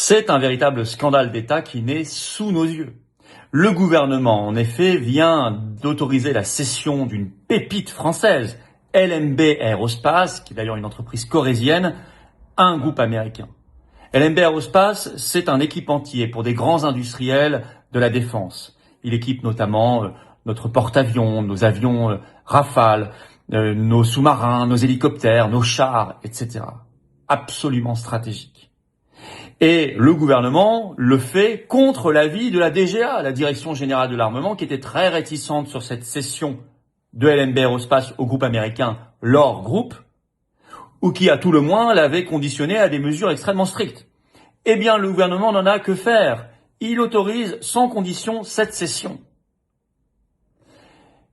C'est un véritable scandale d'État qui naît sous nos yeux. Le gouvernement, en effet, vient d'autoriser la cession d'une pépite française, LMB Aerospace, qui est d'ailleurs une entreprise corésienne, à un groupe américain. LMB Aerospace, c'est un équipementier pour des grands industriels de la défense. Il équipe notamment notre porte-avions, nos avions Rafale, nos sous-marins, nos hélicoptères, nos chars, etc. Absolument stratégique. Et le gouvernement le fait contre l'avis de la DGA, la Direction Générale de l'Armement, qui était très réticente sur cette cession de LMB Aerospace au groupe américain, leur groupe, ou qui à tout le moins l'avait conditionné à des mesures extrêmement strictes. Eh bien, le gouvernement n'en a que faire. Il autorise sans condition cette cession.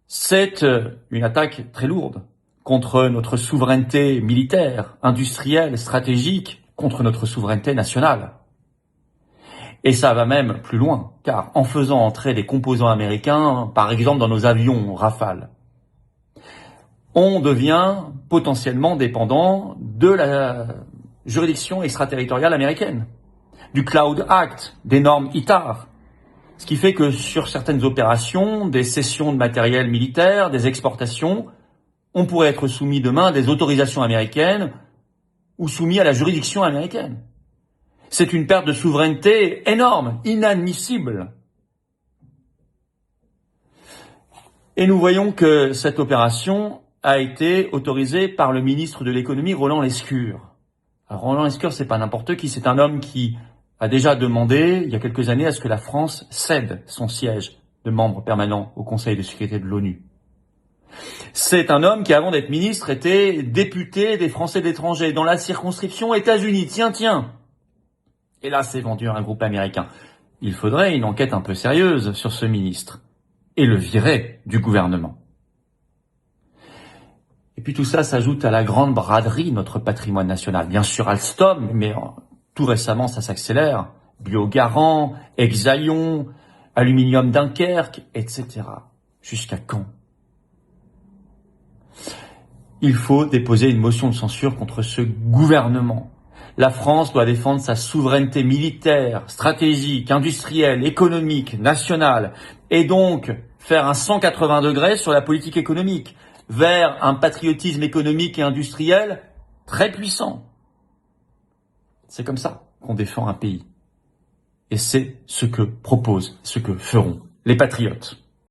C'est une attaque très lourde contre notre souveraineté militaire, industrielle, stratégique, contre notre souveraineté nationale. Et ça va même plus loin, car en faisant entrer des composants américains, par exemple dans nos avions Rafale, on devient potentiellement dépendant de la juridiction extraterritoriale américaine, du Cloud Act, des normes ITAR. Ce qui fait que sur certaines opérations, des cessions de matériel militaire, des exportations, on pourrait être soumis demain à des autorisations américaines ou soumis à la juridiction américaine. C'est une perte de souveraineté énorme, inadmissible. Et nous voyons que cette opération a été autorisée par le ministre de l'économie, Roland Lescure. Alors, Roland Lescure, c'est pas n'importe qui, c'est un homme qui a déjà demandé, il y a quelques années, à ce que la France cède son siège de membre permanent au Conseil de sécurité de l'ONU. C'est un homme qui, avant d'être ministre, était député des Français de l'étranger dans la circonscription États-Unis. Tiens. Et là, c'est vendu à un groupe américain. Il faudrait une enquête un peu sérieuse sur ce ministre et le virer du gouvernement. Et puis tout ça s'ajoute à la grande braderie de notre patrimoine national. Bien sûr, Alstom, mais tout récemment, ça s'accélère. Biogarant, Exaion, Aluminium Dunkerque, etc. Jusqu'à quand ? Il faut déposer une motion de censure contre ce gouvernement. La France doit défendre sa souveraineté militaire, stratégique, industrielle, économique, nationale, et donc faire un 180 degrés sur la politique économique, vers un patriotisme économique et industriel très puissant. C'est comme ça qu'on défend un pays. Et c'est ce que proposent, ce que feront les patriotes.